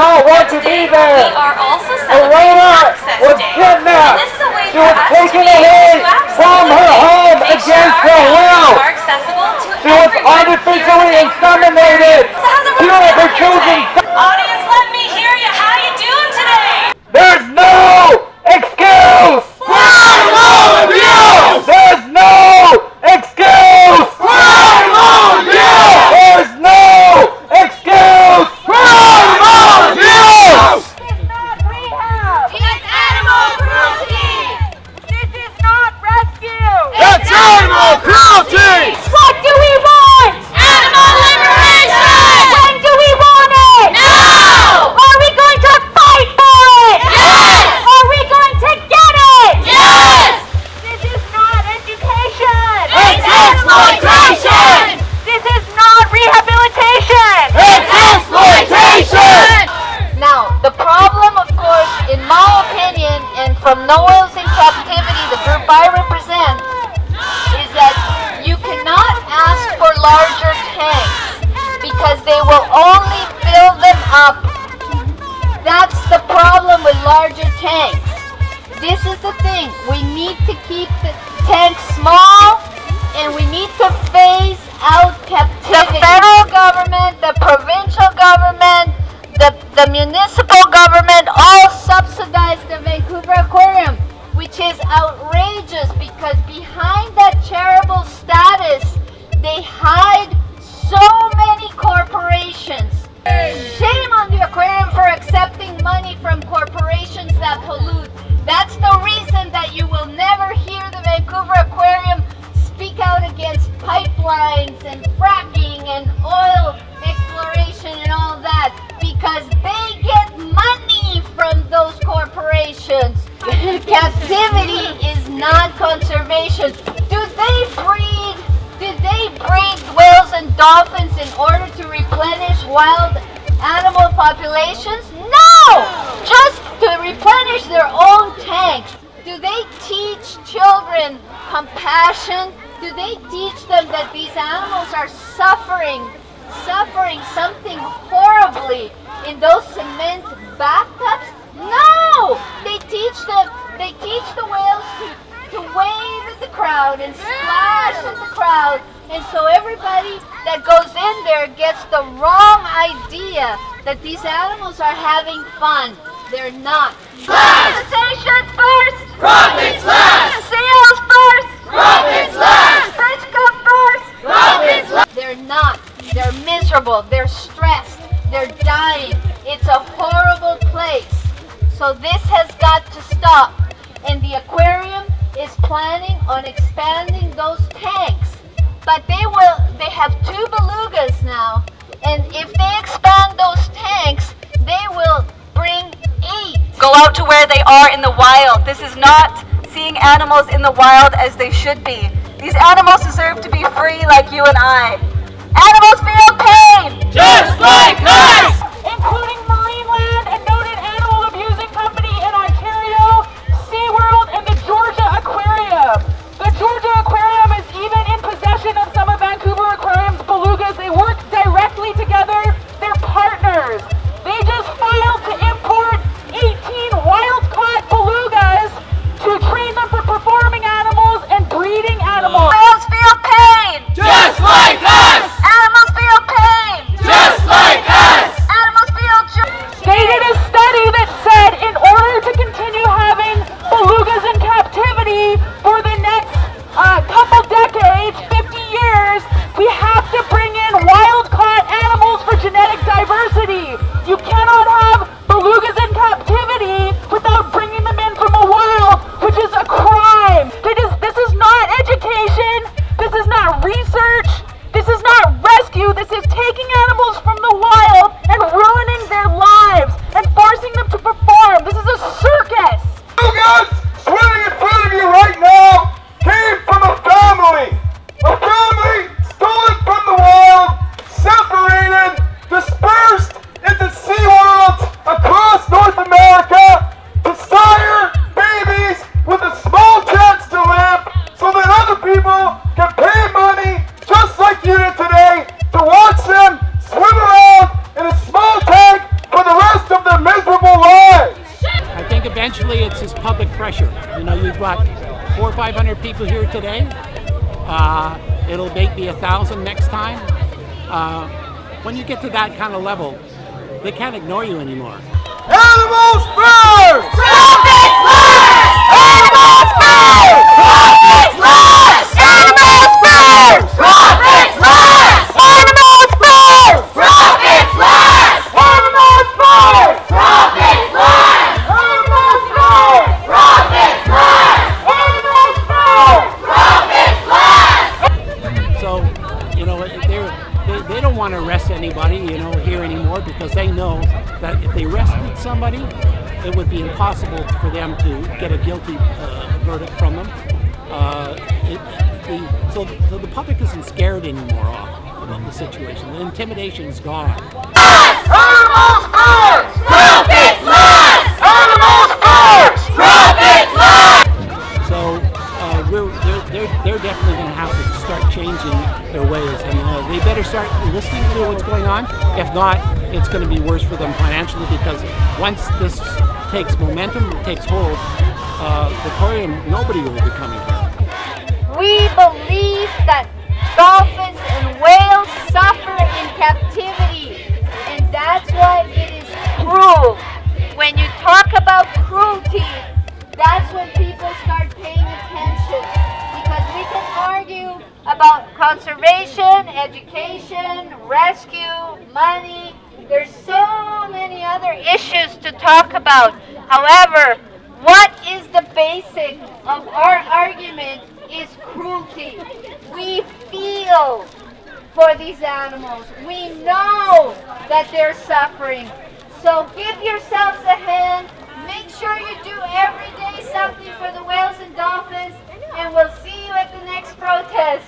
not want to be there. We are also celebrating Elena Access was Day. kidnapped. And this is a way She for was us taken to be away able to from her home make sure against our her will. are accessible to She was everyone artificially here in the Vancouver inseminated. Aquarium. So how's She everyone was feeling here choosing. today? Audience, let me hear you. How you doing today? There's no excuse for animal abuse. There's no excuse for animal abuse. There's no excuse for animal abuse. This is not rehab. It's animal cruelty. This is not rescue. That's animal cruelty. What do we want? Animal liberation. When do we want it? Now. Are we going to fight for it? Yes. Are we going to get it? Yes. This is not education. It's exploitation. This is not rehabilitation. It's exploitation. Now, the problem, of course, in my opinion, and from No Whales In Captivity, the group I represent, is that you cannot ask for larger tanks because they will only fill them up. That's the problem with larger tanks. This is the thing. We need to keep the tanks small, and we need to phase out captivity. The federal government, the provincial government, the municipal government all subsidize the Vancouver Aquarium, which is outrageous because behind that charitable status, they hide so many corporations. Shame on the aquarium for accepting money from corporations that pollute. That's the reason that you will never hear the Vancouver Aquarium speak out against pipelines and fracking and oil exploration and all that, because they get money from those corporations. Captivity is not conservation. Did they breed whales and dolphins in order to replenish wild animal populations? No! Just to replenish their own tanks. Do they teach children compassion? Do they teach them that these animals are suffering something horribly in those cement bathtubs? No! They teach the whales to wave at the crowd and splash at the crowd. And so everybody that goes in there gets the wrong idea that these animals are having fun. They're not. Conversations first! Profits last. Sales first! Profits last. French come first! Profits last. They're not. They're miserable. They're stressed. They're dying. It's a horrible place. So this has got to stop. And the aquarium is planning on expanding those tanks. But they have 2 belugas now. And if they expand those tanks, they will bring 8. Go out to where they are in the wild. This is not seeing animals in the wild as they should be. These animals deserve to be free like you and I. Animals feel pain! Just like us. Including Marineland and noted animal abusing company in Ontario, SeaWorld, and the Georgia Aquarium. The Georgia Aquarium is even in possession of some of Vancouver Aquarium's belugas. They work directly together. They're partners. They just filed to import 18 wild-caught belugas to train them for performing animals and breeding animals. Whales feel pain! Just like us. Animals feel pain! Just like us. Animals feel joy! They did a study that said in order to continue having belugas in captivity for the next couple decades, 50 years, we have to bring in wild-caught animals for genetic diversity. You cannot have belugas in captivity without bringing them in from a wild, which is a crime. This is not education. This is not research. This is not rescue. This is taking animals from the wild and ruining their lives and forcing Largely, it's this public pressure. You know, you've got 400 or 500 people here today. It'll maybe 1,000 next time. When you get to that kind of level, they can't ignore you anymore. Animals first! Profits last! Animals first! Profits last! Animals first! Profits last! Animals first! Profits last! Animals first! Profits last! Animals first! Profits last! Animals first! Profits last! So, you know, they don't want to arrest anybody, you know, here anymore, because they know that if they arrested somebody, it would be impossible for them to get a guilty verdict from them. So the public isn't scared anymore about the situation. The intimidation is gone. Animals first! Profits last! Animals first! Profits last! So they're definitely going to have to start changing their ways, and they better start listening to what's going on. If not, it's going to be worse for them financially, because once this takes momentum, takes hold, the aquarium, nobody will be coming here. We believe that dolphins and whales suffer in captivity, and that's why it is cruel. When you talk about cruelty, that's when people start paying attention, because we can argue about conservation, education, rescue, money. There's so many other issues to talk about. However, what is the basic of our argument is cruelty. We feel for these animals. We know that they're suffering. So give yourselves a hand. Make sure you do every day something for the whales and dolphins, and we'll see you at the next protest.